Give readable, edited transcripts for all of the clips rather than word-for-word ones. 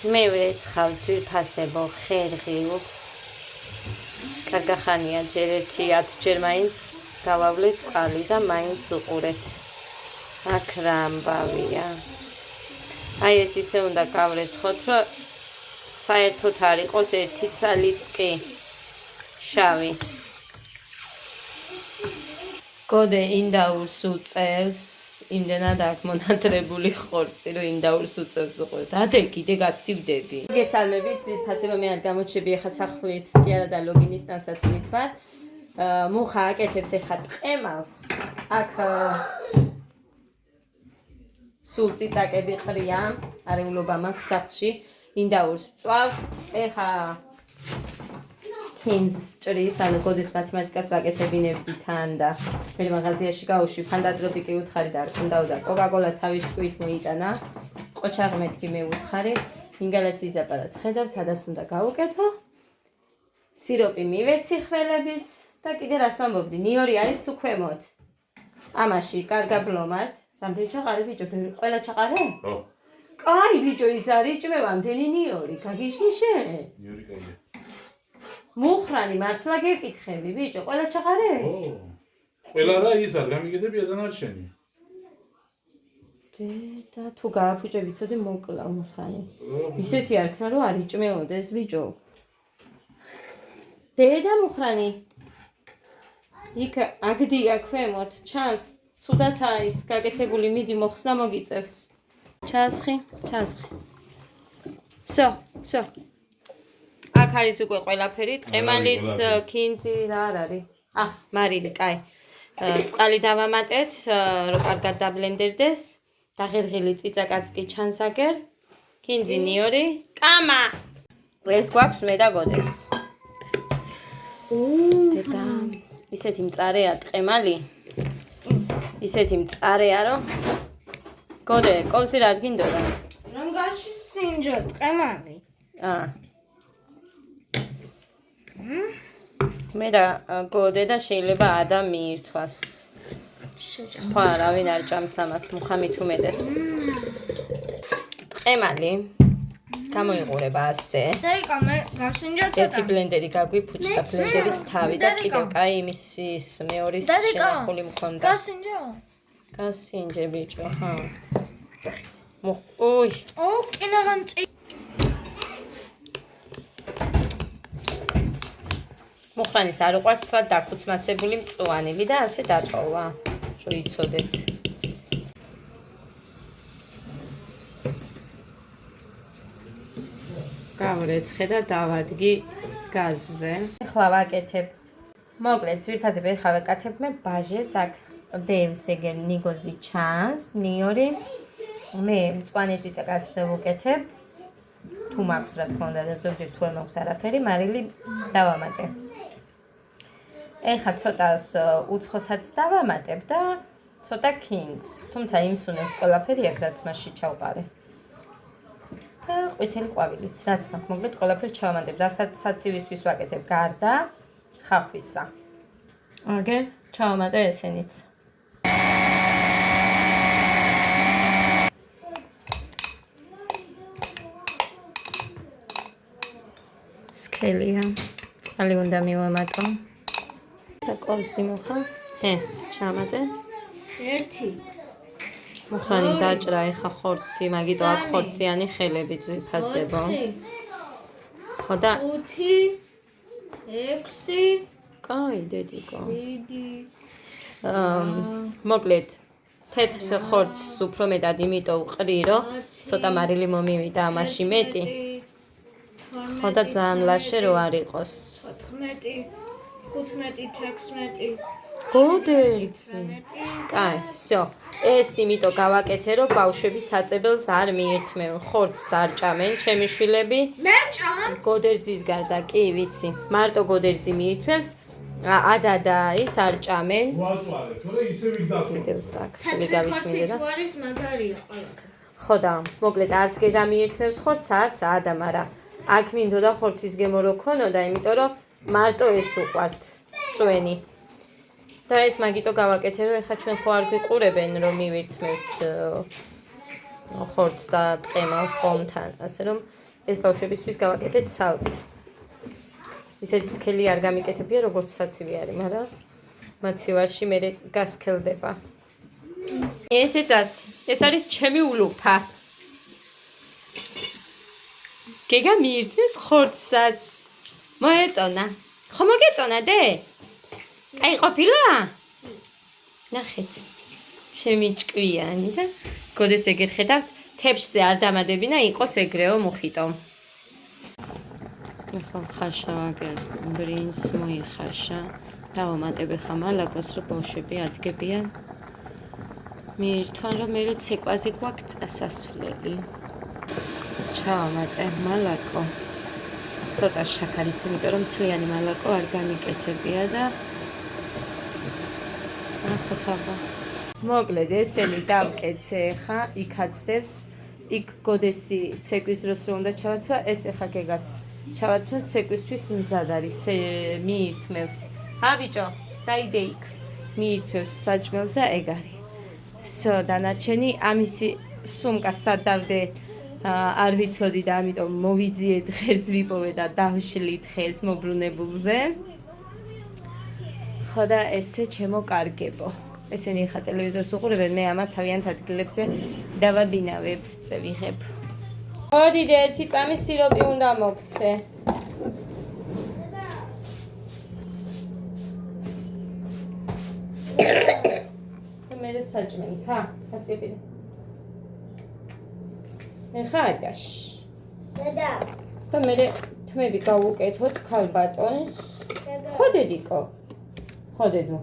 მე ვეცხავ ძვირფასებო ხერხილს. კარგახანია ჯერ 10 მაინც გავავლე წყალი და მაინც უყურეთ. აქ რა ამბავია. აი ეს ისე უნდა გავრეცხოთ, რომ საერთოდ არ იყოს ერთი ცალიც კი შავი. გოდე ინდაურს უწევს, იმდენად აქ მონადრებული ხორცი, რომ ინდაურს უწევს უყურეთ. ადე კიდე გაცივდები. გესალმებით, ძირფასება მე არ გამოჩები ახლა სახლის კი არა და ლოგინისტანსაც მithვარ. მუხა აკეთებს ახლა ტყემალს. აქ სულ წიწაკები ყრია, არეულობა მაქვს სახლში, ინდაურს წვავს. ახლა კინზს ჭრის, ანუ გოდის მათემატიკას ვაკეთებინებდი თან და მე მაღაზიაში გავუშვი, ფანდადროდი კი უთხარი და არ ყუნდაო და კოკაკოლა თავის ჭკვით მოიტანა. ყოჩაღ მეთქი მე უთხარი, ინგალაც იზაპარაც ხედავთ, ადას უნდა გავუკეთო. სიროპი მივეცი ხველების და კიდე რას ვამბობდი, ნიორი არის უქვემოთ. ამაში კარგა ბლომად. რამდენი ჩაყარე ბიჭო, ყველა ჩაყარე? ხო. კაი ბიჭო, ის არის ჭმევა მთელი ნიორი, გაგიჟდი შენ? ნიორი კაია. მუხრანი მართლა გეკითხები ბიჭო, ყველა ჩაყარე? ო. ყველა რა ის არ გამიგეთებია დანარჩენი. და თუ გააფუჭები ცოტა მოკლა მუხრანი. ისეთი არ ქნა რომ არ იჭმეოდეს ბიჭო. დედა მუხრანი. იქ აგდია ქვემოთ, ჩანს ცუდათ არის გაკეთებული, მიდი მოხსნა მოგიწევს. ჩასხი. სო. აქ არის უკვე ყველაფერი, ტყემალიც, კინძი რა არ არის. მარილი, კაი. წყალი დავამატეთ, რომ კარგად დაბლენდერდეს. დაღერღილი წიწაკაც კი ჩანს აგერ. კინძი ნიორი, კამა. ეს გვაქვს მე და გოდეს. დედა, ისეთი მწარეა ტყემალი. ისეთი მწარეა, რომ გოდე, კოვსი რა გინდოდა? რომ გაშინჯო ტყემალი. მე და გოდე და შეიძლება ადამ მიირთვას. სხვა არავინ არ ჭამს ამას, მუხამით უმეტეს. ტყემალი გამოიყურება ასე. და იკა მე გაშინჯო ცოტა. ერთი ბლენდერი გაგვიფუჭდა ბლენდერის თავი და კიდევ კაი იმის მეორის შენახული მქონდა. გასინჯე ბიჭო, ხა. ოი. კინაღან წი. მუხრანის არ უყვარს თქვა დაქუცმაცებული მწვანილი და ასე დატოვა, რომ იცოდეთ. გავრეცხე და დავადგი გაზზე. ახლა ვაკეთებ. მოკლედ, ძვირფასები ახლა ვაკეთებ მე ბაჟეს, აქ დევს ეგერ ნიგოზი ჩანს, ნიორი. მე მწვანე წიწაკას ვუკეთებ. თუ მაქვს რა თქმა უნდა და ზოგჯერ თუ არ მაქვს არაფერი, მარილი დავამატე. ეხლა ცოტას უცხოსაც დავამატებ და ცოტა კინძს, თუმცა იმსუნებს ყველაფერი აქ რაც მასში ჩავყარე. და ყვითელი ყვავილიც, რაც მაქვს, მოკლედ ყველაფერს ჩავამატებ. რასაც საცივისთვის ვაკეთებ გარდა ხახვისა. აგერ ჩავამატე ესენიც. სქელია. წყალი უნდა მივამატო. და კოვსი მუხა. ჩავამატე. 1. მუხანი დაჭრა ეხა ხორცი, მაგიტო აქ ხორციანი ხელები ძვირფასებო. ხო და 5, 6. კაი დედიკო. მოკლედ თეთრ ხორცს უფრო მეტად იმიტომ ვყრი, რომ ცოტა მარილი მომივიდა ამაში მეტი. ხო და ძალიან ლაშე რო არ იყოს. 14, 15, 16. გოდეცი. კაი, всё. ეს იმიტომ გავაკეთე, რომ ბავშვები საწებელს არ მიირთმევენ, ხორცს არ ჭამენ, ჩემი შვილები. მე ჭამ. გოდერძის გარდა, კი, ვიცი. მარტო გოდერძი მიირთმევს. ადა და ის არ ჭამენ. ვაწვარე, თორე ისე ვიდაწვეს. თეთრი ხორცი არის მაგარია ყველაზე. ხო და, მოკლედ არც გეგამიირთმევს ხორცს, არც ადა, მაგრამ აქ მინდოდა ხორცის გემო რო ქონოდა, იმიტომ რომ მარტო ეს უყვართ წვენი. და ეს მაგიტო გავაკეთე, რომ ეხლა ჩვენ ხო არ გვიყურებენ, რომ მივირთმევთ ხორცს და ტყემალს ხომთან, ასე რომ ეს ბავშვებისთვის გავაკეთეთ სალკი. ისეთი სქელი არ გამიკეთებია, როგორც საცივი არის, მაგრამ მათი ვარში მე გასქელდება. ესე წასი, ეს არის ჩემი ულუფა. გეგა მიირთმევს ხორცსაც. მოეწონა. ხო მოგეწონა დე? აი ყოფილა? ნახეთ. ჩემი ჭკვიანი და გოდეს ეგერ ხედავთ, თეფშზე არ დამადებინა, იყოს ეგრეო მუხიტო. ხო ხარშა ვაგერ ბრინს მოიხარშა. დავამატებ ხა მალაკოს, რომ ბავშვები ადგებიან. მიირთვან, რომ მე ცეკვაზე გვაქვს წასასვლელი. ჩავამატე მალაკო. ცოტა შაქარიც, იმიტომ რომ მთლიანი მალაკო არ გამიკეთებია და ახოთაბა. მოკლედ ესენი დავკეცე ხა, იქ აცდებს, იქ გოდესი ცეკვის დროს რომ უნდა ჩავაცვა, ეს ხა გეგას ჩავაცვებ, ცეკვისთვის მზად არის, მიირთმევს. ბიჭო, დაიდე იქ. მიირთმევს საჭმელზე, ეგ არის. всё, დანარჩენი ამისი სუმკა სადავდე არ ვიცოდი და ამიტომ მოვიძიე დღეს ვიპოვე და დავშლი დღეს მობრუნებულზე. ხო და ესე ჩემო კარგებო. ესენი ხა ტელევიზორს უყურებენ, მე ამათ თავიანთ ადგილებზე დავაბინავებ, წევიღებ. მოდიდე, ერთი წამი სიროპი უნდა მოგცე. მე საჭმელი, ხა, აწიებინე. ეხა ადაშ. დედა. და მე თმები გავუკეთოთ ქალბატონს. ხო დედიკო. ხო დედო.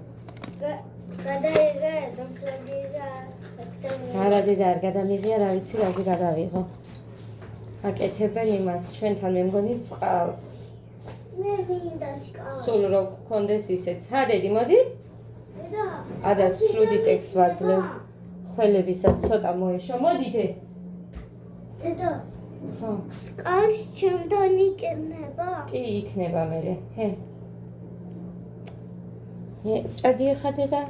გადაიღე, დამწვიდია. არა დედა არ გადამიღია, რა ვიცი, რაზე გადავიღო. აკეთებენ იმას, ჩვენთან მე მგონი წყალს. მე მინდა წყალს. სულ რო გქონდეს ისეც. ჰა დედი, მოდი. დედა. ადას ფლუდიტექს ვაძლევ. ხველებისას ცოტა მოეშო, მოდი დე. დედა. ხო. წყალს ჩემთან იქნება? კი, იქნება მერე. ჰე. ჭადი ხა დედა.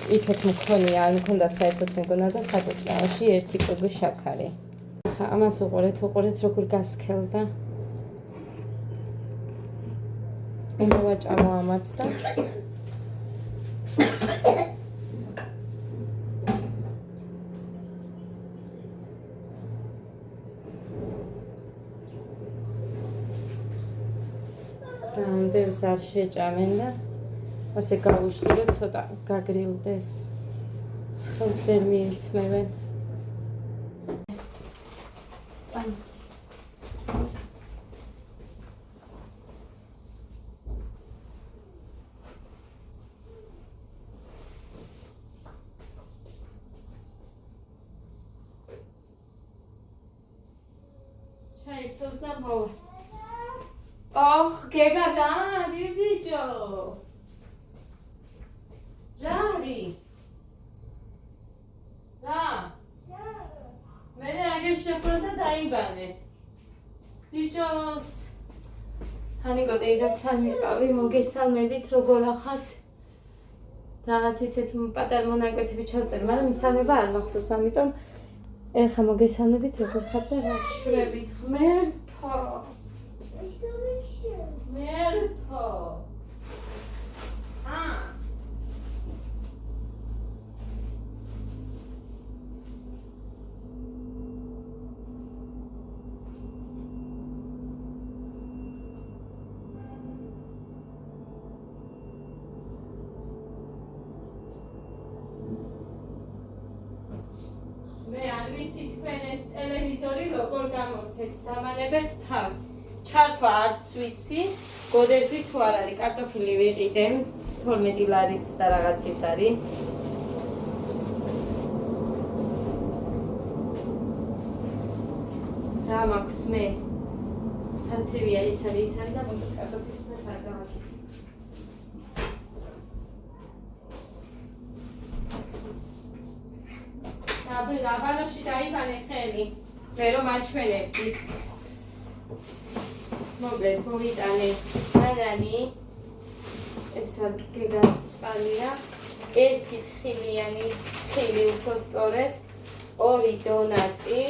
იქეთ მქონია, არ მქონდა საერთოდ მეგონა და საკოჭლავში ერთი კუბი შაქარი. ხა ამას უყურეთ როგორ გასქელდა. უნდა ვაჭამო ამათ და ბევრს არ შეჭამენ და ასე გავუშლილეთ, ცოტა გაგრილდეს. ცხელს ვერ მიირთმევენ. წამი. ჩაიქცევს და მოვა. ოხ, გეგა რა, ბიჭო. ჟარი. რა? მე აგერ შეფრო და დაიბანე. ბიჭოს. ჰანიკო დედა სამიყავი, მოგესალმებით, როგორ ახართ? რაღაც ისეთ პატარ მონაკვეთები ჩავწერ, მაგრამ ისამება არ მახსოვს, ამიტომ ეხა მოგესალმებით, როგორ ხართ და რა შვებით ღმერთო. მერტო. მე არ ვიცი თქვენ ეს ტელევიზორი როგორ გამორთეთ, დამანებეთ თავ. ჩართვა არც ვიცი, გოდერძი თუ არ არის, კარტოფილი ვიყიდე, 12 ლარის და რაღაც ის არის. რა მაქვს მე? საცივია ის არის და მოკლედ კარტოფილს და საგავაკი. აბანოში დაიბანე ხელი, მე რომ აჩვენებდი. მოკლედ, მომიტანე. ბანანი, ეს გეგას წყალია, ერთი თხილიანი თხილი უფრო სწორედ, 2 დონატი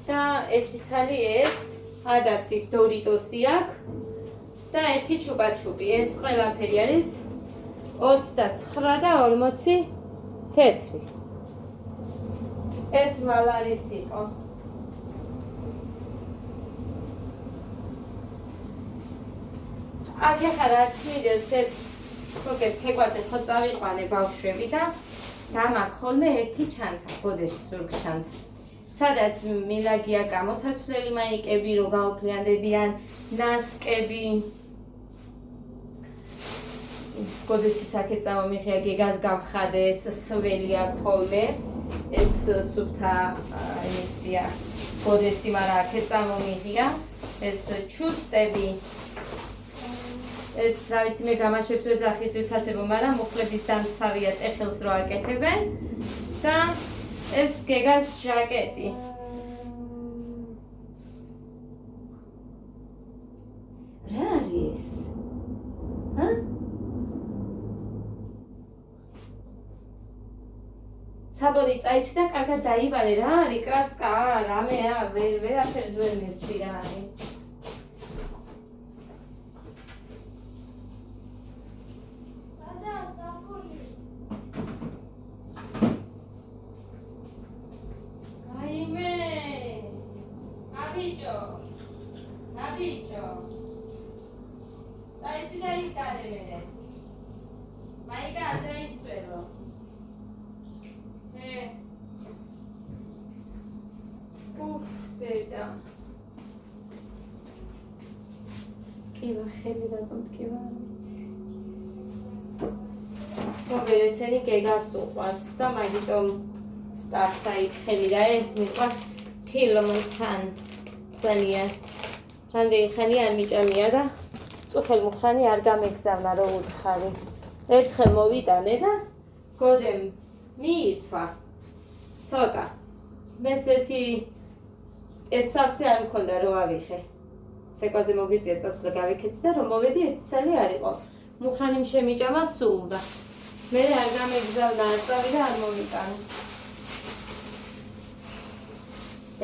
და ერთი ცალი ეს ადასი დორიტოსი აქვს და ერთი ჩუპაჩუპი. ეს ყველაფერი არის 29 და 40 თეთრის. ეს ვალარის იყო. აქ ახლა რაც მიდევს ეს მოგეთ ცეკვაზე ხო წავიყვანე ბავშვები და დამაქვს ხოლმე ერთი ჩანთა, გოდეს ზურგ ჩანთა. სადაც მილაგია გამოსაცვლელი მაიკები, რო გაუფლიანდებიან, ნასკები. გოდესიც აქეთ წამომიხია, გეგას გავხადე, ეს სველი აქვს ხოლმე. ეს სუფთა იმისია გოდესი, მაგრამ აქეთ წამომიღია. ეს ჩუსტები. ეს რა ვიცი მე გამაშებს ვეძახის ვითასებო, მაგრამ მუხლების დამცავია ტეხილს რო აკეთებენ და ეს გეგას ჟაკეტი. რა არის? ჰა? საბორი წაიცვი და კარგად დაიბალე, რა არის კრასკა, რამეა, ვერაფერს ვერ მივხვდი რა არის. კივა ხელი რატომ ტკივა არ ვიცი. მოგერ ესენი გეგას უყვარს და მაგიტომ სტარს აიქხელი და ეს მიყვარს ფილმთან ძალიან. რამდენი ხანი არ მიჭამია და წუხელ მუხრანი არ გამეგზავნა რო უთხარი. ერთხელ მოვიტანე და გოდემ მიირთვა. ცოტა. მეს ერთი ეს სავსე არ მქონდა რო ავიხე. ცეკვაზე მოგიწია წასვლა გავიქეცი და რომ მოვედი ერთი ცალი არ იყო. მუხრანი შემიჭამა სულ და მე არ გამეგზავნა არ წავი და არ მომიტანა.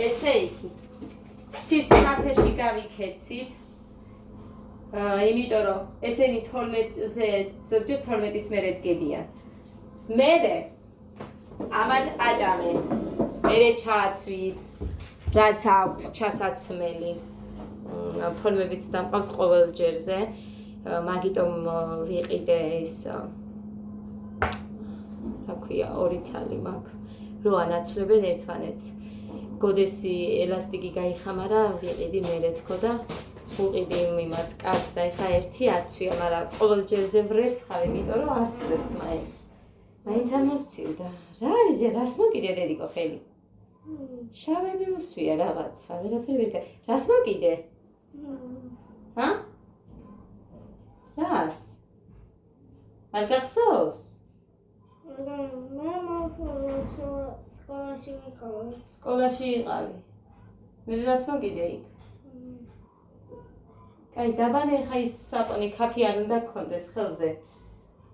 ესე იგი სის კაფეში გავიქეცით. იმიტომ რომ ესენი 12-ზე ზოგჯერ 12-ის მერე დგებიან. მერე ამათ აჭამე. მერე ჩააცვის, რაც აქვთ ჩასაცმელი. ფორმებით დამყავს ყოველ ჯერზე. მაგიტომ ვიყიდე ეს რა ქვია, 2 ცალი მაქვს. რო ანაცვლებენ ერთმანეთს. გოდესი ელასტიკი გაიხამარა, ვიყიდი მერე თქო და უყიდი იმას კაცს და ეხა ერთი აცვია, მაგრამ ყოველ ჯერზე ვრეცხავ, იმიტომ რომ ასწრებს მაინც. მაინც არ მოსცილდა. რა არის, რას მოკიდე დედიკო ხელი? შავები უსვია რაღაცა, ვერაფერი ვერ გაიგე. რას მოკიდე? ჰა? რას? არ გახსოვს? სკოლაში იყავი. მე რას მოგიდე იქ? კაი, დაბანე ხა ის საპონი კაფე არ უნდა გქონდეს ხელზე.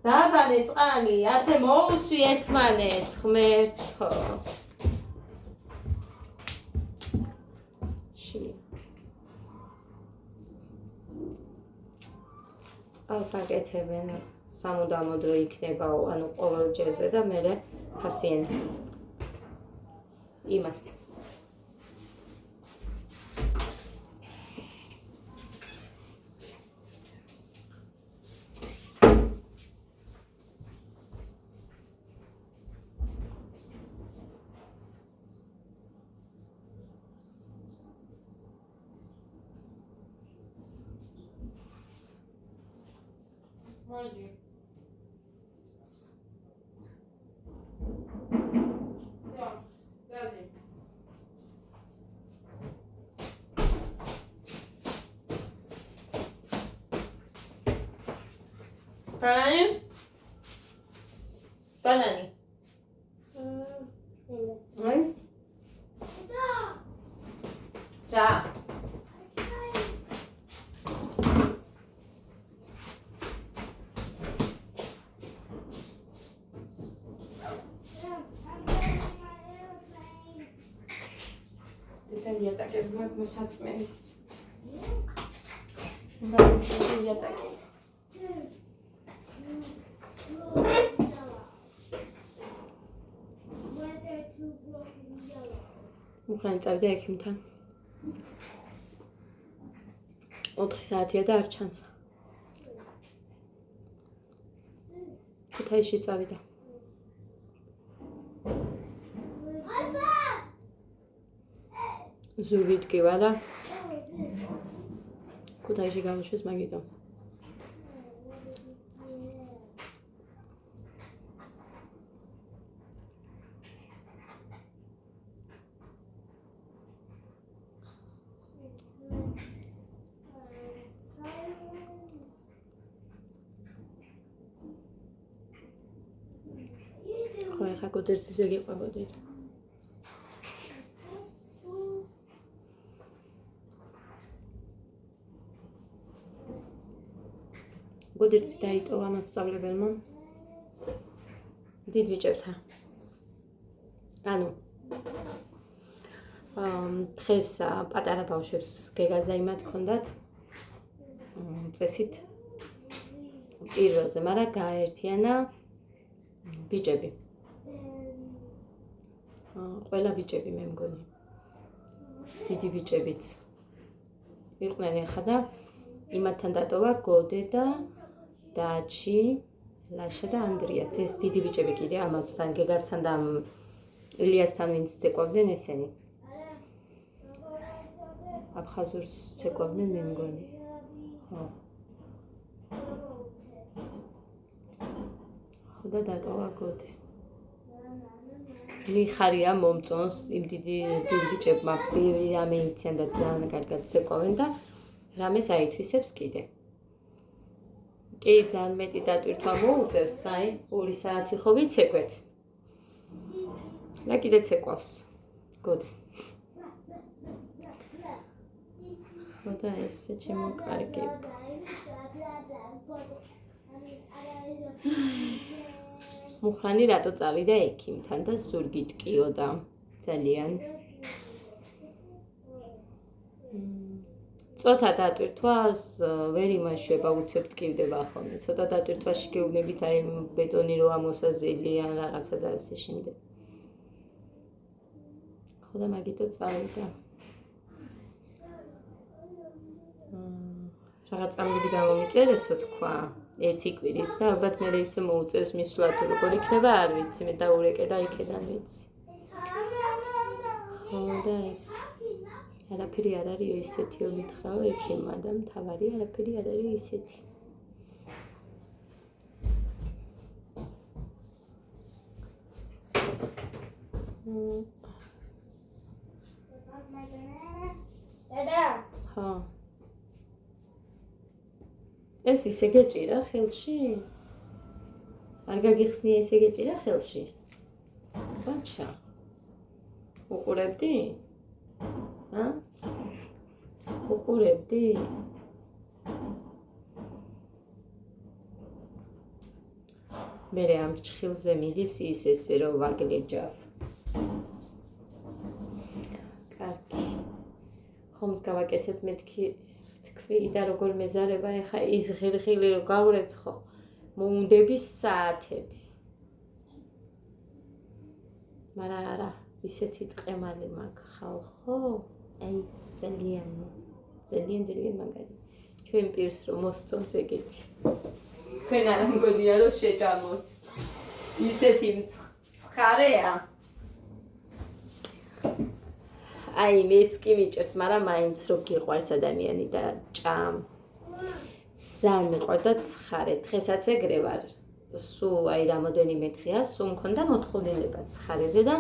დაბანე წყალი, ასე მოუსვი ერთმანეთს, ღმერთო. წყალს აკეთებენ, სამუდამოდ რო იქნება, ანუ ყოველ ჯერზე და მერე ფასიან იმას. Молодец. Все, дальше. Банани? Банани. Да. და იატაკები მაგ მოსაწმენი. მაგ იატაკი. მუხრანი წავიდა ექიმთან. 4 საათია და არ ჩანს. ქუთაისში წავიდა. ზურგით კი ვარა. ქუთაისში გამოშვეს მაგიტომ. ხო, ეხა გოდერძიზე გიყვებოდით. გოდერძი დაიტოვა მასწავლებელმა. დიდ ბიჭებთან. ანუ დღეს პატარა ბავშვებს გეგაზა იმათ ჰქონდათ წესით პირველზე, მაგრამ გააერთიანა ბიჭები. ყველა ბიჭები მე მგონი. დიდი ბიჭებიც იყვნენ ეხა და იმათთან დატოვა გოდე და დაჩი, ლაშა და ანდრიაც. ეს დიდი ბიჭები კიდე ამასთან გეგასთან და ილიასთან ვინც ცეკვავდნენ ესენი. აფხაზურს ცეკვავდნენ მე მგონი. ხო. ხო და დატოვა გოდე. მიხარია მომწონს იმ დიდი ბიჭებმა ბევრი რამე იციან და ძალიან კარგად ცეკვავენ და რამეს აითვისებს კიდე. კი, ძალიან მეტი დატვირთვა მოუწევს, აი, 2 საათი ხო ვიცეკვეთ. და კიდე ცეკვავს. გოდე. ხო და ესე ჩემოკარგებ. მუხრანი რატო წავიდა ექიმთან და ზურგით კიოდა ძალიან. ცოტა დატვირთვას ვერ იმაშვება, უცებ ტკივდება ხოლმე. ცოტა დატვირთვაში გეუბნებით აი ბეტონი რო ამოსაზილი ან რაღაცა და ასე შემდეგ. ხო და მაგითო წავიდა. რაღაც წამები გამომიწერესო თქვა. ერთი კვირის და ალბათ მე ისე მოუწევს მისვლა თუ როგორ იქნება არ ვიცი, მე დაურეკე და იქედან ვიცი. ხო და ეს არაფერი არ არის ისეთიო მითხრაო ექიმმა და მთავარი არაფერი არ არის ისეთი. ხო. ეს ისე გეჭირა ხელში? არ გაგიხსნია ისე გეჭირა ხელში? ბაჩა. უყურებდი? უყურებდი? მერე ამ ჩხილზე მიდის ის ესე რომ ვაგლეჯავ. კარგი. ხომს გავაკეთებ მეთქი და როგორ მეზარება ეხა ის ღილღილი რო გავრეცხო მოუნდები საათები. მაგრამ არა ისეთი ტყემალი მაქვს ხალხო, აი ძალიან მაგარი. ჩვენ პირს რომ მოსწონს ეგეთი. თქვენ არ მგონია რომ შეჭამოთ. ისეთი ცხარეა. აი მეც კი მიჭერს, მაგრამ მაინც რო გიყვარს ადამიანი და ჭამ. ძალიან მიყვარდა ცხარე. დღესაც ეგრე ვარ. სულ აი რამოდენიმე დღეა, სულ მქონდა მოთხოვნილება ცხარეზე და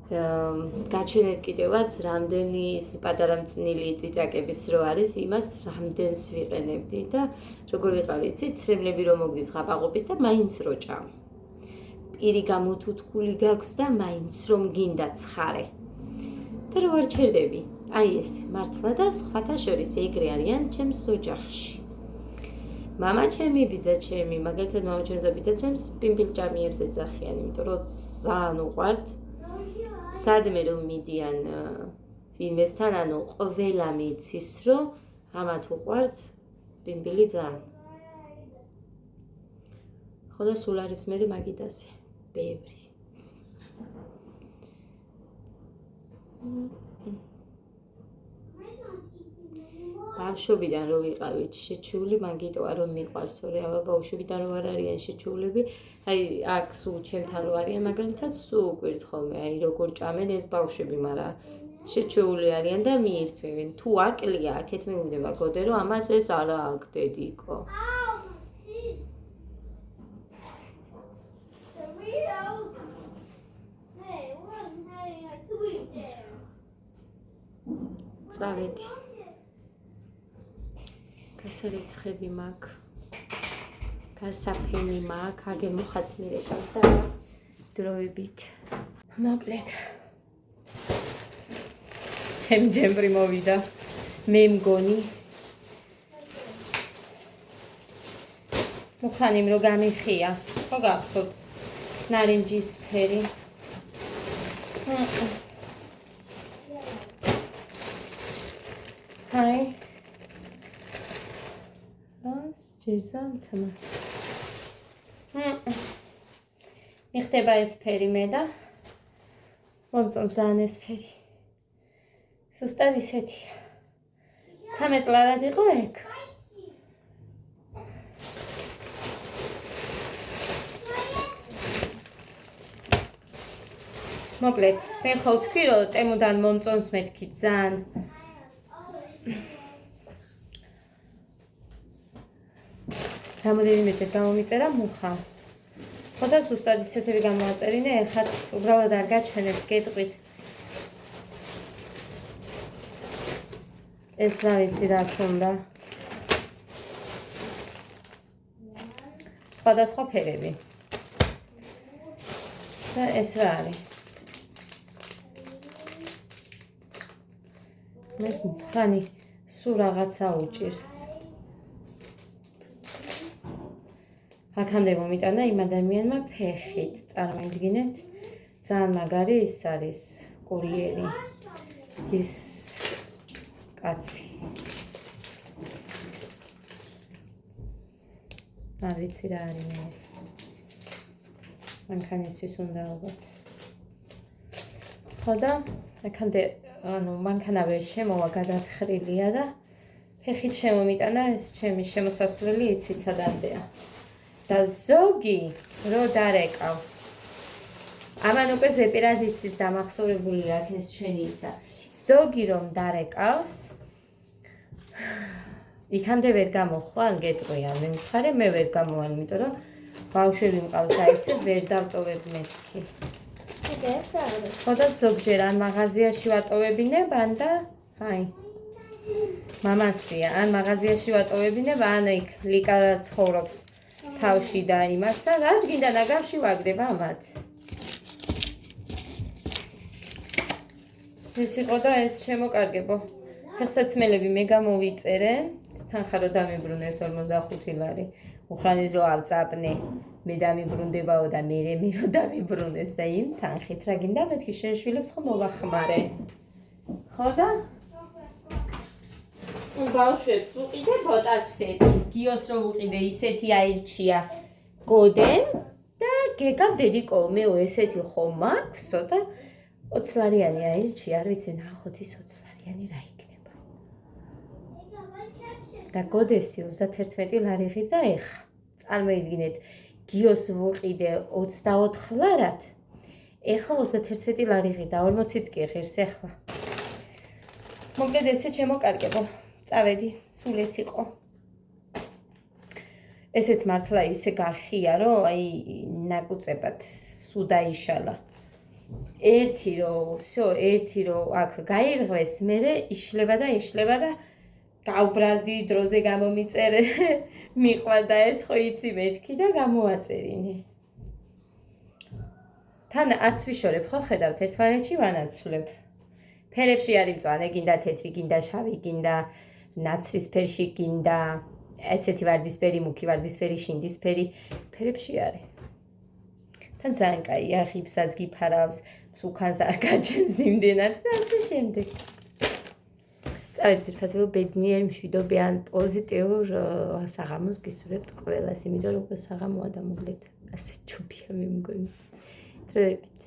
გაჩვენეთ კიდევაც რამდენი პატარა მწნილი წიწაკების რო არის, იმას რამდენს ვიყენებდი და როგორ ვიყავი, იცი, ცრემლები რომ მოგდის ღაბაღობით და მაინც რო ჭამ. პირი გამოთუთქული გაქვს და მაინც რომ გინდა ცხარე. და რო არ ჩერდები, აი ეს მართლა და სხვათა შორის ეგრე არიან ჩემს ოჯახში. მამა ჩემი, ბიძა ჩემი, მაგალითად მამა ჩემს და ბიძა ჩემს პიმპილჭამიებს ეძახიან, იმიტომ რომ ძალიან უყვართ. სადმე რომ მიდიან პინვესთან, ანუ ყველა მიცის, რომ ამათ უყვართ ბიმბილი ძალიან. ხო და სულ არის მე მაგიდაზე, ბევრი. ბავშვობიდან რო ვიყავით შეჩული, მაგიტოა რომ მიყვარს, თორე აბა ბავშვობიდან რო არ არიან შეჩულები, აი აქ სულ ჩემთან რო არიან, მაგალითად სულ უკვირთ ხოლმე, აი როგორ ჭამენ ეს ბავშვები, მაგრამ შეჩეული არიან და მიირთმევენ. თუ აკლია, აქეთ მივიდება გოდე, რომ ამას ეს არა აქ დედიკო. წავედი. გასარიცხები მაქვს. გასაფენი მაქვს, აგერ მოხაცმირებას და დროებით. მოკლედ. ჩემ ჯემბრი მოვიდა. მე მგონი. მუხანიმ რო გამიხია. ხო გახსოვთ? ნარინჯისფერი. Hi. Las ჭირზალთმა. მიხდება ეს ფერი მე და მომწონს ძალიან ეს ფერი. ზუსტად ისეთია. 13 ლარად იყო ეგ. მოკლედ, მე ხო ვთქვი, რომ ტემოდან მომწონს მეთქი ძალიან. რამოდენიმეჯერ გამომიწერა მუხა. ხო და ზუსტად ისეთები გამოაწერინე, ეხაც უბრალოდ არ გაჩვენებ, გეტყვით. ეს რა ვიცი რა ქონდა. სხვადასხვა ფერები. და ეს რა არის? ეს მუხანი სულ რაღაცა უჭირს. აქამდე მომიტანა იმ ადამიანმა ფეხით, წარმოიდგინეთ, ძალიან მაგარი ის არის კურიერი, ის კაცი. არ ვიცი რა არის ეს. მანქანისთვის უნდა ალბათ. ხო და აქამდე, ანუ მანქანა ვერ შემოვა, გადათხრილია და ფეხით შემომიტანა ეს ჩემი შემოსასვლელი იცით სადამდეა. და ზოგი რო დარეკავს. ამან უკვე ზეპირად იცის დამახსოვრებული რა ეს ჩვენი ის და ზოგი რომ დარეკავს იქამდე ვერ გამოხვალ გეტყვია მე მხარე მე ვერ გამოვალ იმიტომ რომ ბავშვები მყავს და ისე ვერ დავტოვებ მეთქი. ხო და ზოგჯერ ან მაღაზიაში ვატოვებინებ ან და აი მამასია ან მაღაზიაში ვატოვებინებ ან იქ ლიკა ცხოვრობს თავში და იმას და რადგინდა ნაგავში ვაგდებ ამათ. ეს იყო და ეს შემოკარგებო. ფეხსაცმელები მე გამოვიწერე, თანხა რო დამიბრუნეს 45 ლარი. უხრანის რო ავწაპნე, მე დამიბრუნდებაო და მე რო დამიბრუნეს და იმ თანხით რა გინდა მეთქი შენ შვილებს ხო მოვახმარე. ხო და ბავშვებს უყიდე ბოტასები, გიოს რო უყიდე ისეთი აირჩია გოდენ და გეგამ დედიკო მეო ესეთი ხომ მაქვსო და 20 ლარიანი აირჩია, არ ვიცი ნახოთ ის 20 ლარიანი რა იქნება. და გოდესი 31 ლარი ღირდა ეხა. წარმოიდგინეთ, გიოს ვუყიდე 24 ლარად, ეხლა 31 ლარი ღირდა, 40-იც კი ღირს ეხლა. მოკლედ ესე შემოკარგებო. წავედი, სულ ეს იყო. ესეც მართლა ისე გახია, რომ აი ნაკუწებად სულ დაიშალა. ერთი რო აქ გაირღვეს, მერე იშლება და გავბრაზდი დროზე გამომიწერე. მიყვარდა ეს ხო იცი მეთქი და გამოაწერინე. თან არც ვიშორებ ხო ხედავთ ერთმანეთში ვანაცვლებ. ფერებში არის მწვანე, გინდა თეთრი, გინდა შავი, გინდა ნაცრისფერში, გინდა ესეთი ვარდისფერი, მუქი ვარდისფერი, შინდისფერი, ფერებში არის. თან ძალიან კაია, ხიფსაც გიფარავს, სულქანს არ გაჩენს იმდენად და ასე შემდეგ. წავით ძირფასებო ბედნიერ მშვიდობიან პოზიტიურ საღამოს გისურვებთ ყველას, იმიტომ რომ უკვე საღამოა და მოკლედ ასე ჯობია მე მგონი. დროებით